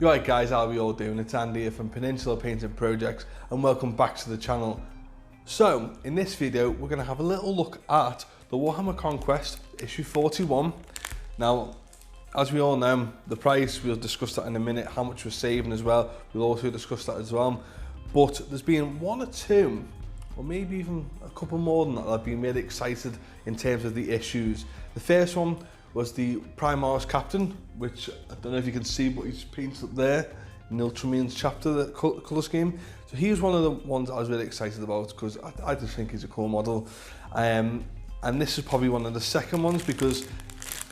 You're right guys, how are we all doing? It's Andy here from Peninsula Painting Projects and welcome back to the channel. So, in this video we're going to have a little look at the Warhammer Conquest issue 41. Now, as we all know, the price, we'll discuss that in a minute, how much we're saving as well, we'll also discuss that as well. But there's been one or two, or maybe even a couple more than that, I've been really excited in terms of the issues. The first one was the Primaris Captain, which I don't know if you can see, but he's painted up there in the Ultramarines chapter, the colour scheme. So he was one of the ones I was really excited about because I just think he's a cool model. And this is probably one of the second ones because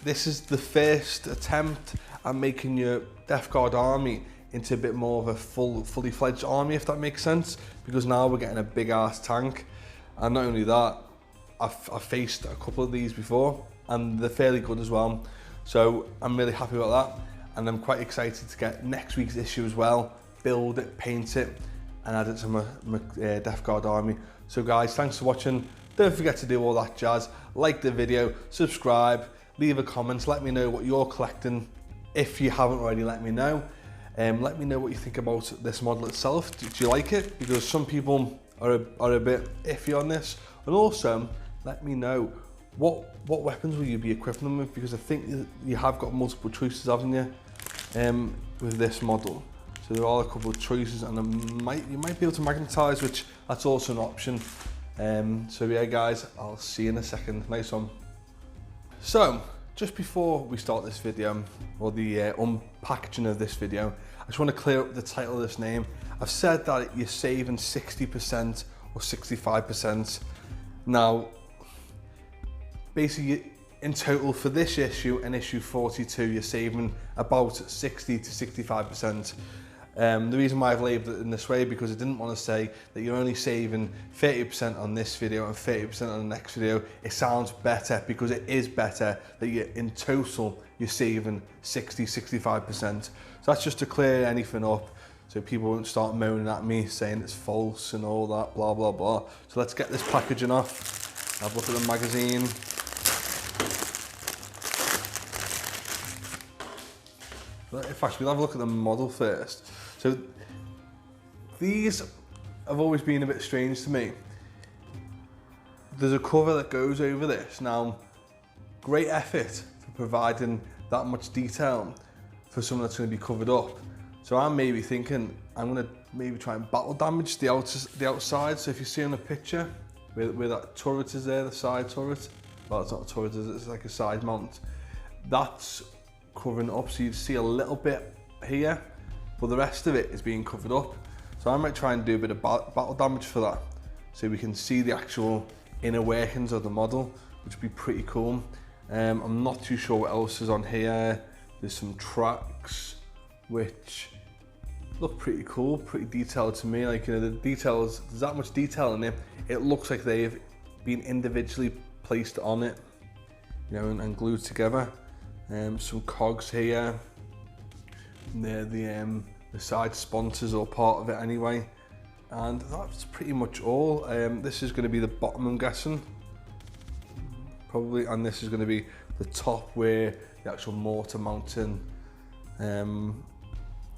this is the first attempt at making your Death Guard army into a bit more of a fully fledged army, if that makes sense. Because now we're getting a big ass tank. And not only that, I've faced a couple of these before and they're fairly good as well. So I'm really happy about that. And I'm quite excited to get next week's issue as well, build it, paint it, and add it to my Death Guard army. So guys, thanks for watching. Don't forget to do all that jazz. Like the video, subscribe, leave a comment, let me know what you're collecting. If you haven't already, let me know. Let me know what you think about this model itself. Do you like it? Because some people are a bit iffy on this. And also, let me know what weapons will you be equipping them with, because I think you have got multiple choices, haven't you, with this model. So there are a couple of choices, and you might be able to magnetize, which that's also an option. So yeah guys, I'll see you in a second. Nice one. So just before we start this video, or the unpackaging of this video, I just want to clear up the title of this name. I've said that you're saving 60% or 65%. Now, basically, in total for this issue and issue 42, you're saving about 60 to 65%. The reason why I've labelled it in this way, because I didn't want to say that you're only saving 30% on this video and 30% on the next video. It sounds better, because it is better that in total you're saving 60-65%. So that's just to clear anything up, so people won't start moaning at me saying it's false and all that blah blah blah. So let's get this packaging off. Have a look at the magazine. In fact, we'll have a look at the model first. So these have always been a bit strange to me. There's a cover that goes over this. Now, great effort for providing that much detail for something that's going to be covered up. So I'm maybe thinking I'm going to maybe try and battle damage the outside. So if you see on the picture where that turret is there, the side turret, well, it's not a turret, it's like a side mount. That's covering up, so you see a little bit here, but the rest of it is being covered up. So I might try and do a bit of battle damage for that, so we can see the actual inner workings of the model, which would be pretty cool. I'm not too sure what else is on here. There's some tracks which look pretty cool, pretty detailed to me. Like, you know, the details, there's that much detail in it. It looks like they've been individually placed on it, you know, and glued together. Some cogs here. They're the side sponsors, or part of it anyway. And that's pretty much all. This is going to be the bottom, I'm guessing, probably, and this is going to be the top where the actual mortar mounting. And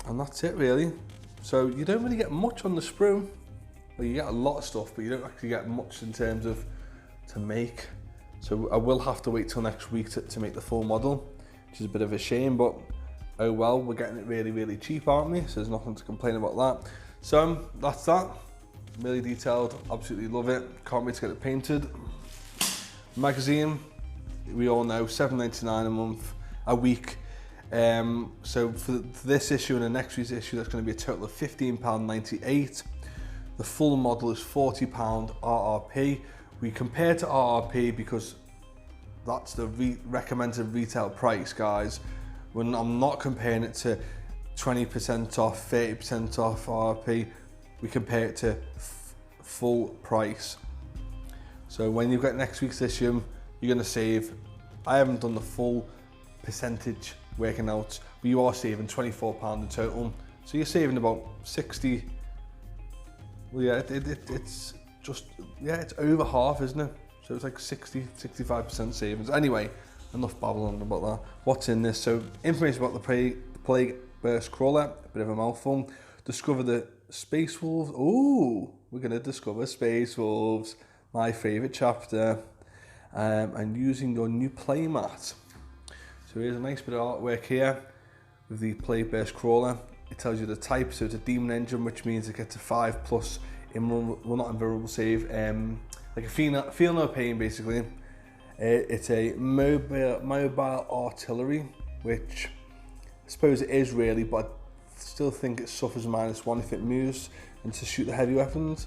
that's it really. So you don't really get much on the sprue. Well, you get a lot of stuff, but you don't actually get much in terms of to make. So I will have to wait till next week to make the full model, which is a bit of a shame, but oh well, we're getting it really, really cheap, aren't we? So there's nothing to complain about that. So that's that. Really detailed, absolutely love it. Can't wait to get it painted. Magazine, we all know, £7.99 a week. So for this issue and the next week's issue, that's going to be a total of £15.98. The full model is £40 RRP. We compare to RRP because that's the recommended retail price, guys. When I'm not comparing it to 20% off, 30% off RRP, we compare it to full price. So when you get next week's issue, you're going to save, I haven't done the full percentage working out, but you are saving £24 in total. So you're saving about 60, well yeah, it's just, yeah, it's over half, isn't it? So it's like 60-65% savings. Anyway, enough babbling about that. What's in this? So information about the plague Burst Crawler, a bit of a mouthful. Discover the Space Wolves. Ooh, we're going to discover Space Wolves, my favourite chapter. And using your new playmat. So here's a nice bit of artwork here with the Play Burst Crawler. It tells you the type, so it's a demon engine, which means it gets a 5+ well, not invulnerable save, like a feel no pain basically. It's a mobile artillery, which I suppose it is really, but I still think it suffers -1 if it moves and to shoot the heavy weapons.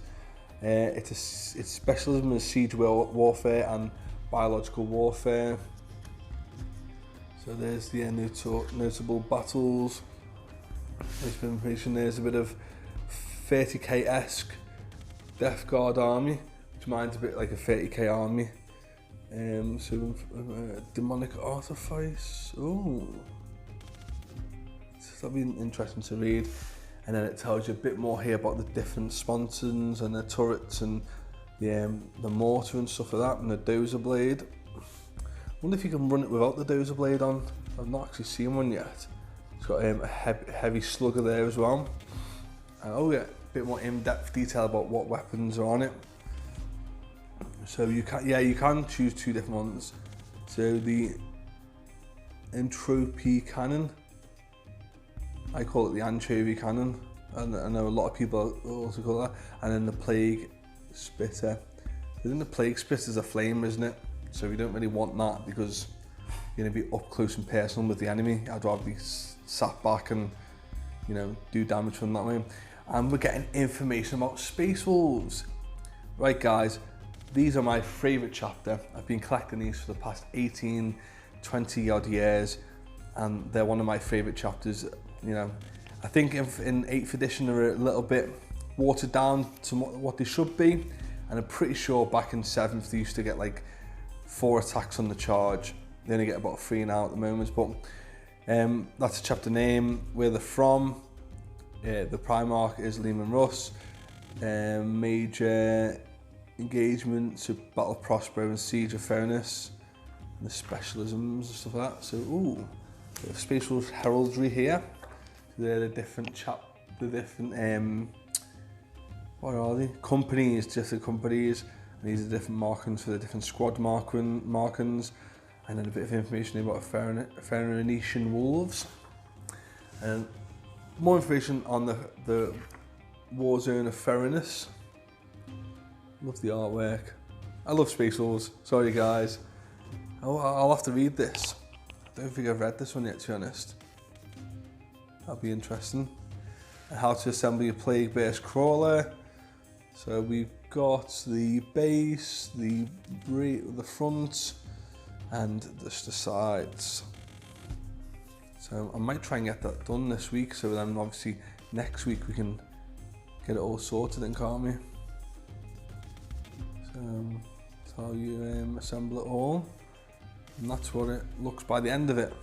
Its specialism is siege warfare and biological warfare. So there's the notable battles. Nice bit of information. There's a bit of 30k-esque Death Guard army, which mine's a bit like a 30k army. Demonic artifice. Ooh, so that'll be interesting to read. And then it tells you a bit more here about the different sponsons and the turrets and the mortar and stuff like that, and the dozer blade. I wonder if you can run it without the dozer blade on. I've not actually seen one yet. It's got a heavy slugger there as well. Oh yeah, a bit more in-depth detail about what weapons are on it. So you can choose 2 different ones. So the entropy cannon, I call it the anchovy cannon, and I know a lot of people also call that. And then the plague spitter. I think the plague spitter is a flame, isn't it? So we don't really want that because you're going to be up close and personal with the enemy. I'd rather be sat back and, you know, do damage from that way. And we're getting information about Space Wolves. Right guys, these are my favourite chapter. I've been collecting these for the past 18, 20 odd years, and they're one of my favourite chapters. You know, I think in 8th edition they're a little bit watered down to what they should be, and I'm pretty sure back in 7th they used to get like 4 attacks on the charge. They only get about 3 now at the moment, but that's a chapter name. Where they're from, the Primarch is Lehman Russ. Major engagement to Battle of Prospero and Siege of Furnace, and the specialisms and stuff like that. So, ooh, the Space Wolves heraldry here. So they're the different what are they? Companies, just the companies. And these are different markings for the different squad markings. And then a bit of information about Phoenician wolves. And more information on the war zone of Ferinus. Love the artwork. I love Space Wolves. Sorry guys. I'll have to read this. I don't think I've read this one yet, to be honest. That'll be interesting. And how to assemble your Plague Burst Crawler. So we've got the base, the front, and just the sides. So I might try and get that done this week, so then obviously next week we can get it all sorted then, can't we? So that's how you assemble it all, and that's what it looks by the end of it.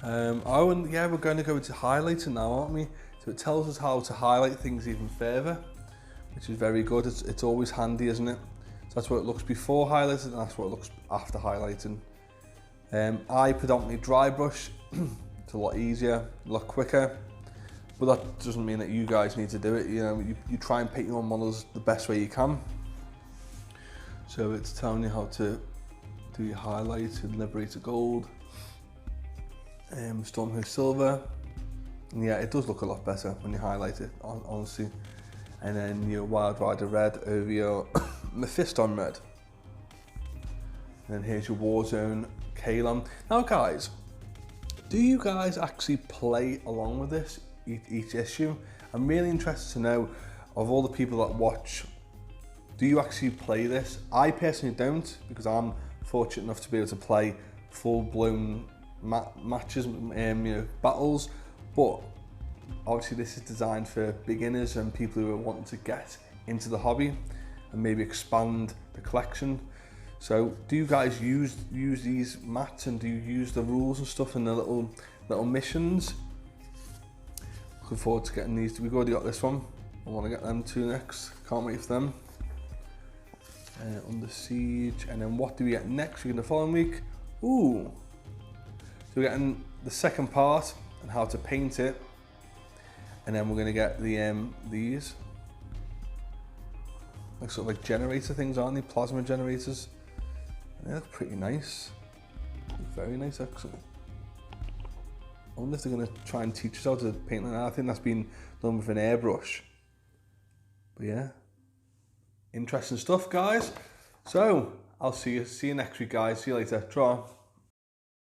Oh, and yeah, we're going to go into highlighting now, aren't we? So it tells us how to highlight things even further, which is very good. It's always handy, isn't it? So that's what it looks before highlighting, and that's what it looks after highlighting. I predominantly dry brush. It's a lot easier, a lot quicker, but that doesn't mean that you guys need to do it. You know, you try and paint your own models the best way you can. So it's telling you how to do your highlights and Liberator Gold, Stormhost Silver. And yeah, it does look a lot better when you highlight it, honestly. And then your Wild Rider Red over your Mephiston Red. And then here's your Warzone Kalon. Now guys, do you guys actually play along with this each issue? I'm really interested to know, of all the people that watch, do you actually play this? I personally don't, because I'm fortunate enough to be able to play full-blown matches, battles. But obviously this is designed for beginners and people who are wanting to get into the hobby and maybe expand the collection. So do you guys use these mats, and do you use the rules and stuff in the little missions? Looking forward to getting these. We've already got this one. I want to get them two next. Can't wait for them. Under Siege, and then what do we get next week in the following week? Ooh. So we're getting the second part and how to paint it, and then we're going to get the these like sort of like generator things, aren't they? Plasma generators. And they look pretty nice. Very nice actually. I wonder if they're going to try and teach us how to paint like that. I think that's been done with an airbrush. But yeah, interesting stuff, guys. So I'll see you next week, guys. See you later. Ta-ra.